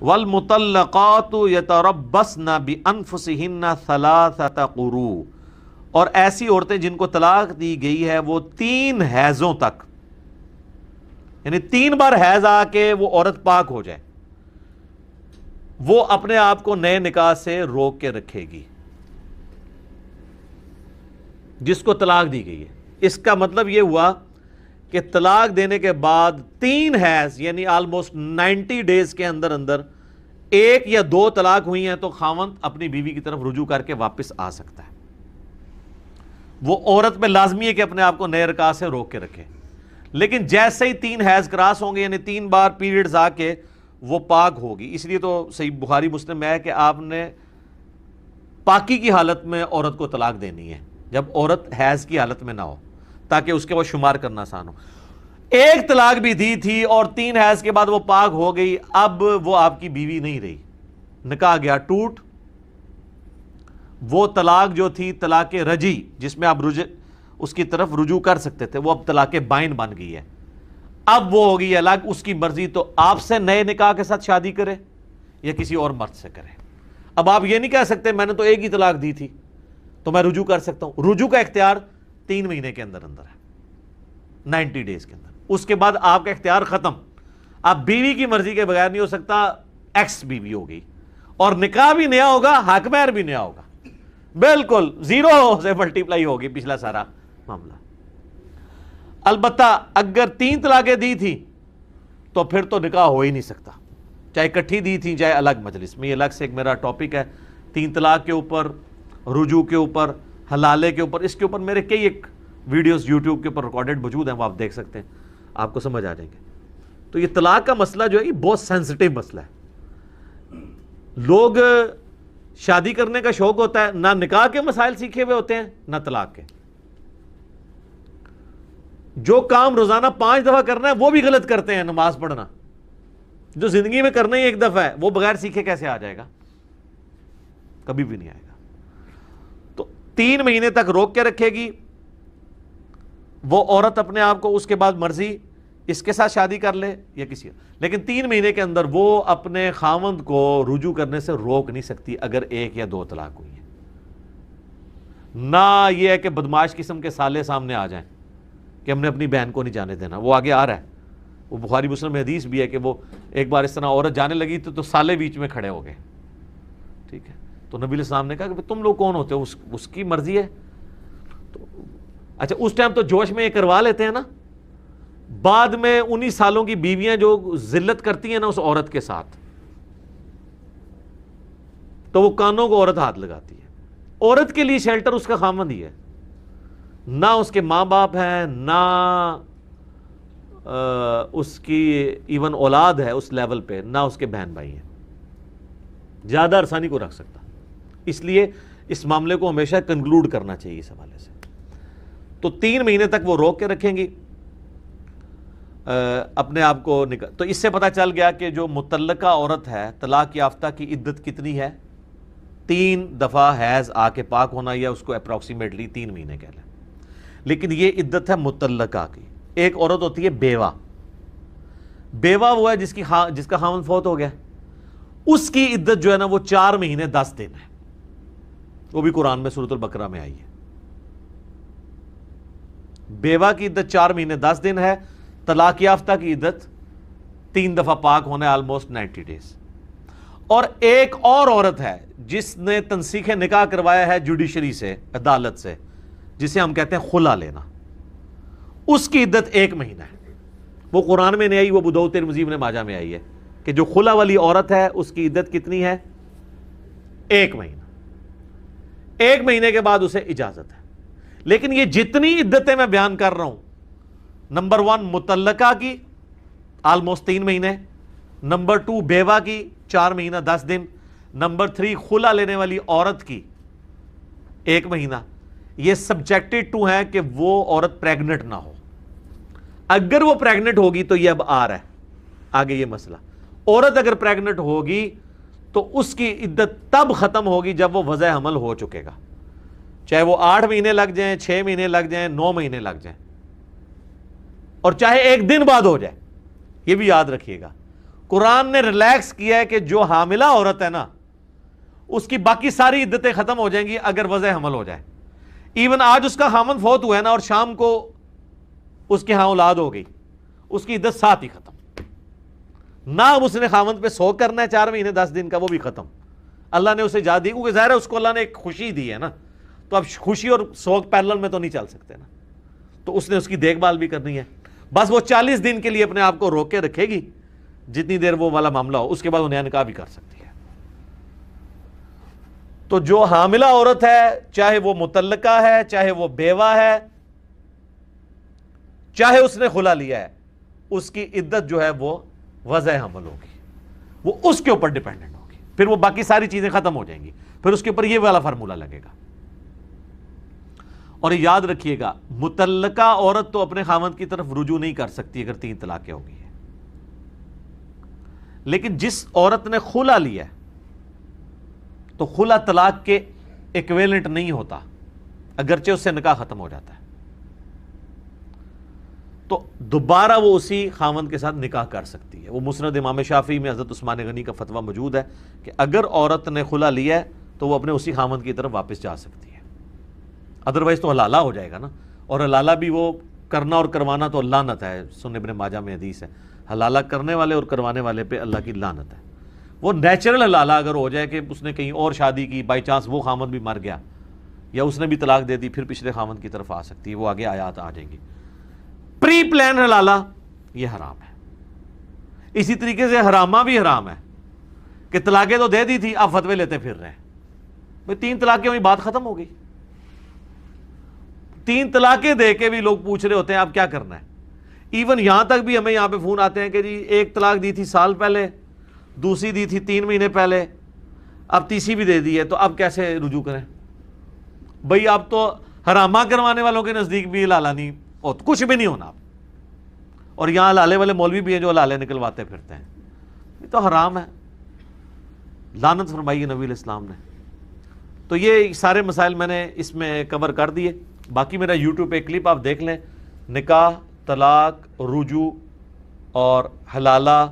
والمطلقات یتربصن بانفسہن ثلاثۃ قروء، اور ایسی عورتیں جن کو طلاق دی گئی ہے وہ 3 حیضوں تک، یعنی 3 بار حیض آ کے وہ عورت پاک ہو جائے، وہ اپنے آپ کو نئے نکاح سے روک کے رکھے گی جس کو طلاق دی گئی ہے۔ اس کا مطلب یہ ہوا کہ طلاق دینے کے بعد 3 حیض یعنی آلموسٹ 90 ڈیز کے اندر اندر 1 یا 2 طلاق ہوئی ہیں تو خاوند اپنی بیوی کی طرف رجوع کر کے واپس آ سکتا ہے۔ وہ عورت پہ لازمی ہے کہ اپنے آپ کو نئے نکاح سے روک کے رکھے، لیکن جیسے ہی 3 حیض کراس ہوں گے یعنی 3 بار پیریڈز آ کے وہ پاک ہوگی۔ اس لیے تو صحیح بخاری مسلم میں ہے کہ آپ نے پاکی کی حالت میں عورت کو طلاق دینی ہے، جب عورت حیض کی حالت میں نہ ہو، تاکہ اس کے بعد شمار کرنا آسان ہو۔ 1 طلاق بھی دی تھی اور 3 حیض کے بعد وہ پاک ہو گئی، اب وہ آپ کی بیوی نہیں رہی، نکاح گیا ٹوٹ۔ وہ طلاق جو تھی طلاق رجی، جس میں آپ اس کی طرف رجوع کر سکتے تھے، وہ اب طلاق بائن بن گئی ہے۔ اب وہ ہوگی الگ، اس کی مرضی تو آپ سے نئے نکاح کے ساتھ شادی کرے یا کسی اور مرد سے کرے۔ اب آپ یہ نہیں کہہ سکتے میں نے تو 1 ہی طلاق دی تھی تو میں رجوع کر سکتا ہوں۔ رجوع کا اختیار 3 مہینے کے اندر اندر ہے، 90 ڈیز کے اندر، اس کے بعد آپ کا اختیار ختم۔ اب بیوی کی مرضی کے بغیر نہیں ہو سکتا، ایکس بیوی ہوگی اور نکاح بھی نیا ہوگا، حق مہر بھی نیا ہوگا، بالکل 0 سے ملٹیپلائی ہوگی پچھلا سارا معاملہ۔ البتہ اگر 3 طلاقیں دی تھی تو پھر تو نکاح ہو ہی نہیں سکتا، چاہے اکٹھی دی تھی چاہے الگ مجلس میں۔ یہ الگ سے ایک میرا ٹاپک ہے 3 طلاق کے اوپر، رجوع کے اوپر، حلالے کے اوپر۔ اس کے اوپر میرے کئی ایک ویڈیوز یوٹیوب کے اوپر ریکارڈڈ موجود ہیں، وہ آپ دیکھ سکتے ہیں، آپ کو سمجھ آ جائیں گے۔ تو یہ طلاق کا مسئلہ جو ہے یہ بہت سینسٹیو مسئلہ ہے۔ لوگ شادی کرنے کا شوق ہوتا ہے، نہ نکاح کے مسائل سیکھے ہوئے ہوتے ہیں نہ طلاق کے۔ جو کام روزانہ 5 دفعہ کرنا ہے وہ بھی غلط کرتے ہیں، نماز پڑھنا جو زندگی میں کرنا ہی 1 دفعہ ہے، وہ بغیر سیکھے کیسے آ جائے گا؟ کبھی بھی نہیں آئے گا۔ تو 3 مہینے تک روک کے رکھے گی وہ عورت اپنے آپ کو، اس کے بعد مرضی اس کے ساتھ شادی کر لے یا کسی اور، لیکن 3 مہینے کے اندر وہ اپنے خاوند کو رجوع کرنے سے روک نہیں سکتی اگر 1 یا 2 طلاق ہوئی ہے۔ نہ یہ ہے کہ بدماش قسم کے سالے سامنے آ جائیں کہ ہم نے اپنی بہن کو نہیں جانے دینا، وہ آگے آ رہا ہے۔ وہ بخاری مسلم میں حدیث بھی ہے کہ وہ ایک بار اس طرح عورت جانے لگی تو سالے بیچ میں کھڑے ہو گئے، ٹھیک ہے؟ تو نبی علیہ السلام نے کہا کہ تم لوگ کون ہوتے ہو؟ اس کی مرضی ہے۔ تو اچھا اس ٹائم تو جوش میں یہ کروا لیتے ہیں نا، بعد میں 19 سالوں کی بیویاں جو ذلت کرتی ہیں نا اس عورت کے ساتھ، تو وہ کانوں کو عورت ہاتھ لگاتی ہے۔ عورت کے لیے شیلٹر اس کا خامند ہی ہے، نہ اس کے ماں باپ ہیں، نہ اس کی ایون اولاد ہے اس لیول پہ، نہ اس کے بہن بھائی ہیں، زیادہ عرصہ کو رکھ سکتا۔ اس لیے اس معاملے کو ہمیشہ کنکلوڈ کرنا چاہیے اس حوالے سے۔ تو 3 مہینے تک وہ روک کے رکھیں گی اپنے آپ کو نکاح۔ تو اس سے پتہ چل گیا کہ جو مطلقہ عورت ہے طلاق یافتہ کی عدت کتنی ہے؟ 3 دفعہ حیض آ کے پاک ہونا، یا اس کو اپروکسیمیٹلی 3 مہینے کہہ لیں۔ لیکن یہ عدت ہے مطلقہ کی۔ ایک عورت ہوتی ہے بیوہ۔ بیوہ وہ ہے جس کا خاوند فوت ہو گیا، اس کی عدت جو ہے نا وہ 4 مہینے 10 دن ہے، وہ بھی قرآن میں سورۃ البقرہ میں آئی ہے۔ بیوہ کی عدت 4 مہینے 10 دن ہے، طلاق یافتہ کی عدت 3 دفعہ پاک ہونا ہے، آلموسٹ 90 ڈیز۔ اور ایک اور عورت ہے جس نے تنسیخ نکاح کروایا ہے جوڈیشری سے، عدالت سے، جسے ہم کہتے ہیں خلا لینا، اس کی عدت 1 مہینہ ہے۔ وہ قرآن میں نہیں آئی، وہ ابو داؤد ترمذی ابن ماجہ میں آئی ہے کہ جو خلا والی عورت ہے اس کی عدت کتنی ہے؟ 1 مہینہ۔ 1 مہینے کے بعد اسے اجازت ہے۔ لیکن یہ جتنی عدتیں میں بیان کر رہا ہوں، نمبر 1 مطلقہ کی آلموسٹ 3 مہینے، نمبر 2 بیوہ کی 4 مہینہ 10 دن، نمبر 3 خلا لینے والی عورت کی 1 مہینہ، یہ سبجیکٹڈ ٹو ہے کہ وہ عورت پریگنٹ نہ ہو۔ اگر وہ پریگنٹ ہوگی تو یہ اب آ رہا ہے آگے یہ مسئلہ، عورت اگر پریگنٹ ہوگی تو اس کی عدت تب ختم ہوگی جب وہ وضع حمل ہو چکے گا، چاہے وہ 8 مہینے لگ جائیں، 6 مہینے لگ جائیں، 9 مہینے لگ جائیں، اور چاہے 1 دن بعد ہو جائے، یہ بھی یاد رکھیے گا۔ قرآن نے ریلیکس کیا ہے کہ جو حاملہ عورت ہے نا اس کی باقی ساری عدتیں ختم ہو جائیں گی اگر وضع حمل ہو جائے. ایون آج اس کا خامن فوت ہوا ہے نا اور شام کو اس کے ہاں اولاد ہو گئی, اس کی عدت ساتھ ہی ختم. نہ اب اس نے خامن پہ سوگ کرنا ہے 4 مہینے 10 دن کا, وہ بھی ختم. اللہ نے اسے اجازت دی کیونکہ ظاہر ہے اس کو اللہ نے ایک خوشی دی ہے نا, تو اب خوشی اور سوگ پیرلل میں تو نہیں چل سکتے نا, تو اس نے اس کی دیکھ بھال بھی کرنی ہے. بس وہ 40 دن کے لیے اپنے آپ کو روک کے رکھے گی جتنی دیر وہ والا معاملہ ہو, اس کے بعد وہ نیا نکاح بھی کر سکتی ہے. تو جو حاملہ عورت ہے, چاہے وہ مطلقہ ہے, چاہے وہ بیوہ ہے, چاہے اس نے خلا لیا ہے, اس کی عدت جو ہے وہ وضع حمل ہوگی, وہ اس کے اوپر ڈیپینڈنٹ ہوگی. پھر وہ باقی ساری چیزیں ختم ہو جائیں گی, پھر اس کے اوپر یہ والا فارمولہ لگے گا. اور یاد رکھیے گا, مطلقہ عورت تو اپنے خاوند کی طرف رجوع نہیں کر سکتی اگر 3 طلاقیں ہو گئی ہیں, لیکن جس عورت نے خلا لیا ہے تو خلا طلاق کے ایکویلنٹ نہیں ہوتا اگرچہ اس سے نکاح ختم ہو جاتا ہے, تو دوبارہ وہ اسی خاوند کے ساتھ نکاح کر سکتی ہے. وہ مسند امام شافعی میں حضرت عثمان غنی کا فتویٰ موجود ہے کہ اگر عورت نے خلا لیا ہے تو وہ اپنے اسی خاوند کی طرف واپس جا سکتی ہے, ادروائز تو حلالہ ہو جائے گا نا. اور حلالہ بھی وہ کرنا اور کروانا تو لعنت ہے, سنن ابن ماجہ میں حدیث ہے, حلالہ کرنے والے اور کروانے والے پہ اللہ کی لعنت ہے. وہ نیچرل حلالہ اگر ہو جائے کہ اس نے کہیں اور شادی کی, بائی چانس وہ خاوند بھی مر گیا یا اس نے بھی طلاق دے دی, پھر پچھلے خاوند کی طرف آ سکتی ہے, وہ آگے آیات آ جائیں گی. پری پلان حلالہ یہ حرام ہے. اسی طریقے سے حرامہ بھی حرام ہے کہ طلاقیں تو دے دی تھی, آپ فتوے لیتے پھر رہے ہیں. بھئی 3 طلاقیں ہوئی, بات ختم ہو گئی. 3 طلاقیں دے کے بھی لوگ پوچھ رہے ہوتے ہیں اب کیا کرنا ہے. ایون یہاں تک بھی ہمیں یہاں پہ فون آتے ہیں کہ جی 1 طلاق دی تھی سال پہلے, دوسری دی تھی 3 مہینے پہلے, اب تیسری بھی دے دی ہے, تو اب کیسے رجوع کریں. بھئی اب تو حرامہ کروانے والوں کے نزدیک بھی حلالہ نہیں, اور کچھ بھی نہیں ہونا. اور یہاں حلالے والے مولوی بھی ہیں جو حلالے نکلواتے پھرتے ہیں, یہ تو حرام ہے, لعنت فرمائی ہے نبی علیہ السلام نے. تو یہ سارے مسائل میں نے اس میں کور کر دیے. باقی میرا یوٹیوب پہ کلپ آپ دیکھ لیں, نکاح, طلاق, رجوع اور حلالہ,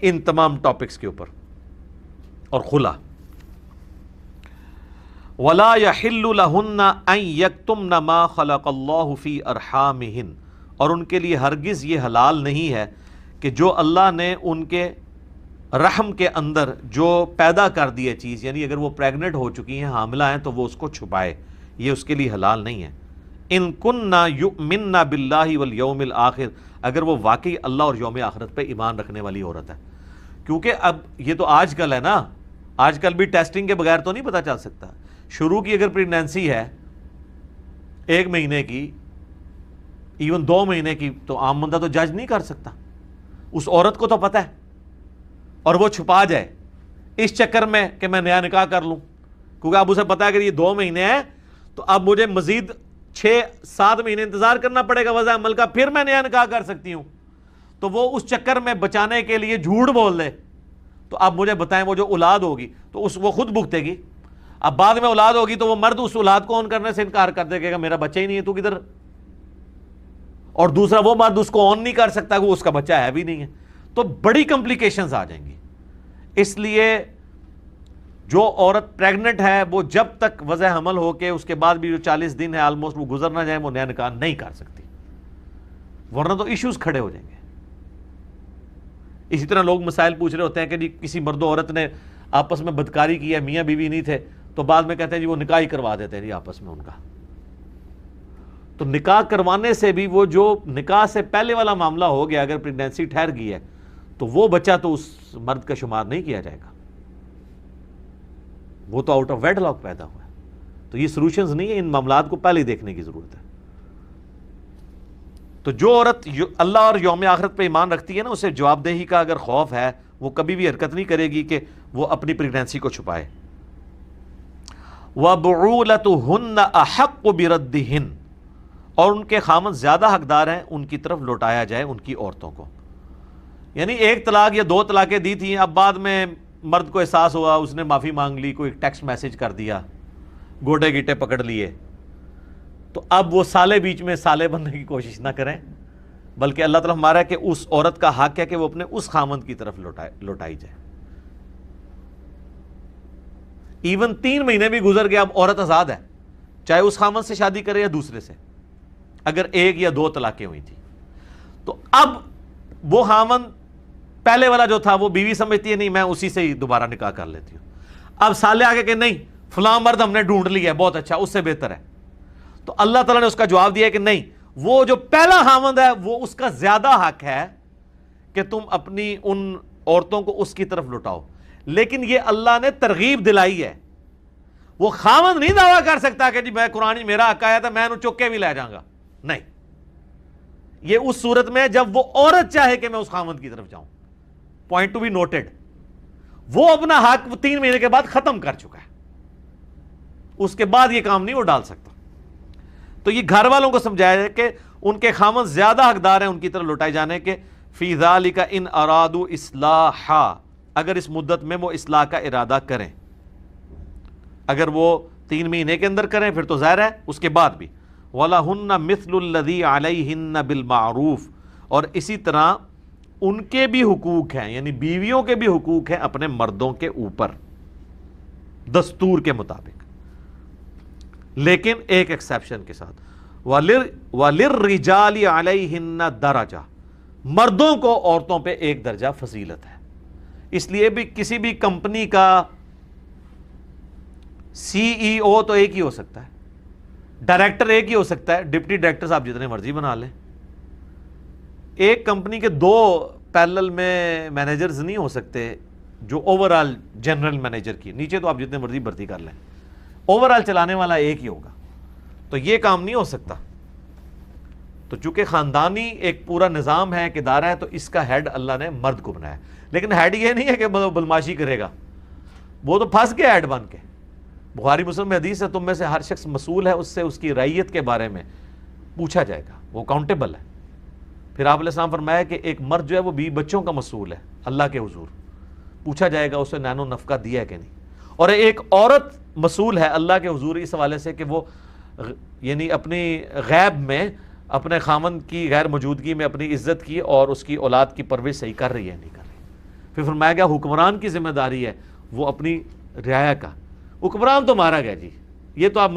ان تمام ٹاپکس کے اوپر, اور خلا. وَلَا يَحِلُّ لَهُنَّ أَن يَكْتُمْنَ مَا خَلَقَ اللَّهُ فِي أَرْحَامِهِنَّ, اور ان کے لیے ہرگز یہ حلال نہیں ہے کہ جو اللہ نے ان کے رحم کے اندر جو پیدا کر دی ہے چیز, یعنی اگر وہ پریگننٹ ہو چکی ہیں, حاملہ ہیں, تو وہ اس کو چھپائے, یہ اس کے لیے حلال نہیں ہے. ان کننا یؤمننا باللہ والیوم الآخر, اگر وہ واقعی اللہ اور یوم آخرت پہ ایمان رکھنے والی عورت ہے. کیونکہ اب یہ تو آج کل ہے نا, آج کل بھی ٹیسٹنگ کے بغیر تو نہیں پتہ چل سکتا. شروع کی اگر پریگنینسی ہے 1 مہینے کی, ایون 2 مہینے کی, تو عام بندہ تو جج نہیں کر سکتا. اس عورت کو تو پتہ ہے, اور وہ چھپا جائے اس چکر میں کہ میں نیا نکاح کر لوں, کیونکہ اب اسے پتا ہے کہ یہ 2 مہینے ہیں تو اب مجھے مزید 6-7 مہینے انتظار کرنا پڑے گا وضع عمل کا, پھر میں نیا نکاح کر سکتی ہوں. تو وہ اس چکر میں بچانے کے لیے جھوٹ بول دے, تو اب مجھے بتائیں وہ جو اولاد ہوگی تو وہ خود بھگتے گی. اب بعد میں اولاد ہوگی تو وہ مرد اس اولاد کو آن کرنے سے انکار کر دے گا, میرا بچہ ہی نہیں ہے, تو کدھر. اور دوسرا وہ مرد اس کو آن نہیں کر سکتا کہ وہ اس کا بچہ ہے بھی نہیں ہے. تو بڑی کمپلیکیشنز آ جائیں گی. اس لیے جو عورت پریگننٹ ہے وہ جب تک وضع حمل ہو کے اس کے بعد بھی جو 40 دن ہے آلموسٹ وہ گزر نہ جائیں, وہ نیا نکاح نہیں کر سکتی, ورنہ تو ایشوز کھڑے ہو جائیں گے. اسی طرح لوگ مسائل پوچھ رہے ہوتے ہیں کہ جی کسی مرد و عورت نے آپس میں بدکاری کی ہے, میاں بیوی نہیں تھے, تو بعد میں کہتے ہیں جی وہ نکاح ہی کروا دیتے ہیں جی آپس میں ان کا. تو نکاح کروانے سے بھی وہ جو نکاح سے پہلے والا معاملہ ہو گیا, اگر پریگنینسی ٹھہر گئی ہے تو وہ بچہ تو اس مرد کا شمار نہیں کیا جائے گا, وہ تو آؤٹ آف ویڈ لاک پیدا ہوا ہے. تو یہ سولوشنز نہیں ہیں, ان معاملات کو پہلے دیکھنے کی ضرورت ہے. تو جو عورت اللہ اور یوم آخرت پہ ایمان رکھتی ہے نا, اسے جواب دہی کا اگر خوف ہے, وہ کبھی بھی حرکت نہیں کرے گی کہ وہ اپنی پریگنینسی کو چھپائے. وَبُعُولَتُهُنَّ أَحَقُّ بِرَدِّهِنَّ, اور ان کے خامند زیادہ حقدار ہیں ان کی طرف لوٹایا جائے ان کی عورتوں کو. یعنی 1 طلاق یا 2 طلاقیں دی تھیں, اب بعد میں مرد کو احساس ہوا, اس نے معافی مانگ لی, کوئی ٹیکسٹ میسج کر دیا, گوڈے گیٹے پکڑ لیے, تو اب وہ سالے بیچ میں سالے بننے کی کوشش نہ کریں. بلکہ اللہ تعالیٰ ہمارا ہے کہ اس عورت کا حق ہے کہ وہ اپنے اس خامند کی طرف لوٹائی جائے. ایون 3 مہینے بھی گزر گیا، اب عورت آزاد ہے، چاہے اس خامند سے شادی کرے یا دوسرے سے، اگر 1 یا 2 طلاقیں ہوئی تھی. تو اب وہ خامند پہلے والا جو تھا وہ بیوی سمجھتی ہے نہیں میں اسی سے ہی دوبارہ نکاح کر لیتی ہوں. اب سالے آگے کہ نہیں فلاں مرد ہم نے ڈھونڈ لیا ہے بہت اچھا، اس سے بہتر ہے. تو اللہ تعالیٰ نے اس کا جواب دیا کہ نہیں، وہ جو پہلا خامند ہے وہ اس کا زیادہ حق ہے کہ تم اپنی ان عورتوں کو اس کی طرف لٹاؤ. لیکن یہ اللہ نے ترغیب دلائی ہے. وہ خامند نہیں دعویٰ کر سکتا کہ جی میں قرآن میرا حق آیا تھا میں انہوں چکے بھی لے جاؤں گا. نہیں، یہ اس صورت میں جب وہ عورت چاہے کہ میں اس خامند کی طرف جاؤں. پوائنٹ ٹو بی نوٹڈ، وہ اپنا حق 3 مہینے کے بعد ختم کر چکا ہے، اس کے بعد یہ کام نہیں وہ ڈال سکتا. تو یہ گھر والوں کو سمجھایا جائے کہ ان کے خامند زیادہ حقدار ہیں ان کی طرف لوٹائے جانے کے. فی ذالک ان ارادوا اصلاحا، اگر اس مدت میں وہ اصلاح کا ارادہ کریں. اگر وہ 3 مہینے کے اندر کریں پھر تو ظاہر ہے اس کے بعد بھی. وَلَهُنَّ مِثْلُ الَّذِي عَلَيْهِنَّ بِالْمَعْرُوفِ، اور اسی طرح ان کے بھی حقوق ہیں، یعنی بیویوں کے بھی حقوق ہیں اپنے مردوں کے اوپر دستور کے مطابق، لیکن ایک ایکسیپشن کے ساتھ. وَلِلرِّجَالِ عَلَيْهِنَّ دَرَجَةٌ، مردوں کو عورتوں پہ 1 درجہ فضیلت ہے. اس لیے بھی کسی بھی کمپنی کا CEO تو ایک ہی ہو سکتا ہے، ڈائریکٹر ایک ہی ہو سکتا ہے، ڈپٹی ڈائریکٹر آپ جتنے مرضی بنا لیں. ایک کمپنی کے 2 پیرلل میں مینیجرز نہیں ہو سکتے جو اوورال جنرل مینیجر کی، نیچے تو آپ جتنے مرضی بھرتی کر لیں، اوورال چلانے والا ایک ہی ہوگا. تو یہ کام نہیں ہو سکتا. تو چونکہ خاندانی ایک پورا نظام ہے، ایک ادارہ ہے، تو اس کا ہیڈ اللہ نے مرد کو بنایا. لیکن ہیڈ یہ نہیں ہے کہ بدماشی کرے گا، وہ تو پھنس گیا ہیڈ بن کے. بخاری مسلم میں حدیث ہے تم میں سے ہر شخص مسئول ہے، اس سے اس کی رعیت کے بارے میں پوچھا جائے گا، وہ اکاؤنٹیبل ہے. پھر آپ علیہ السلام فرمایا کہ ایک مرد جو ہے وہ 20 بچوں کا مسئول ہے اللہ کے حضور، پوچھا جائے گا اسے نینو نفقہ دیا ہے کہ نہیں. اور ایک عورت مسئول ہے اللہ کے حضور اس حوالے سے کہ وہ یعنی اپنی غیب میں اپنے خامند کی غیر موجودگی میں اپنی عزت کی اور اس کی اولاد کی پرورش صحیح کر رہی ہے نہیں کر رہی. پھر فرمایا گیا حکمران کی ذمہ داری ہے وہ اپنی رعایا کا. حکمران تو مارا گیا جی، یہ تو آپ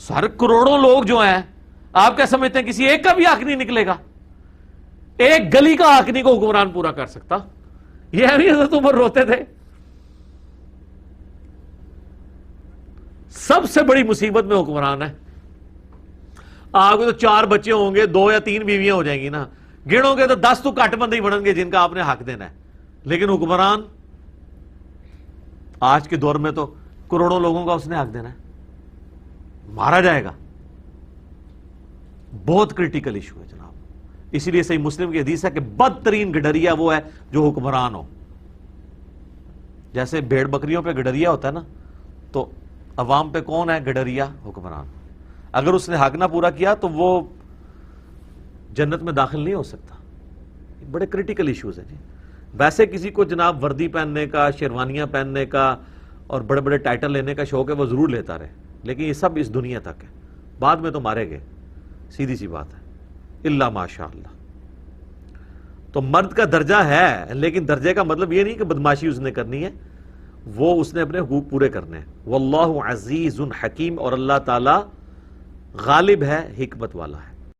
سارے کروڑوں لوگ جو ہیں آپ کیا سمجھتے ہیں کسی ایک کا بھی حق نہیں نکلے گا؟ ایک گلی کا حق نہیں کو حکمران پورا کر سکتا. یہ حضرت عمر روتے تھے. سب سے بڑی مصیبت میں حکمران ہے. آپ کو تو 4 بچے ہوں گے، 2 یا 3 بیویاں ہو جائیں گی نا، گنو گے تو 10 تو کٹ بندے ہی بڑھیں گے جن کا آپ نے حق دینا ہے. لیکن حکمران آج کے دور میں تو کروڑوں لوگوں کا اس نے حق دینا ہے، مارا جائے گا. بہت کریٹیکل ایشو ہے جناب. اسی لیے صحیح مسلم کی حدیث ہے کہ بدترین گڈریا وہ ہے جو حکمران ہو. جیسے بھیڑ بکریوں پہ گڈریا ہوتا ہے نا، تو عوام پہ کون ہے گڈریا؟ حکمران. اگر اس نے حق نہ پورا کیا تو وہ جنت میں داخل نہیں ہو سکتا. بڑے کریٹیکل ایشوز ہیں جی. ویسے کسی کو جناب وردی پہننے کا، شیروانیاں پہننے کا اور بڑے بڑے ٹائٹل لینے کا شوق ہے، وہ ضرور لیتا رہے، لیکن یہ سب اس دنیا تک ہے، بعد میں تو مارے گئے. سیدھی سی بات ہے، الا ماشاء اللہ. تو مرد کا درجہ ہے، لیکن درجے کا مطلب یہ نہیں کہ بدماشی اس نے کرنی ہے، وہ اس نے اپنے حقوق پورے کرنے ہیں. واللہ عزیز حکیم، اور اللہ تعالی غالب ہے، حکمت والا ہے.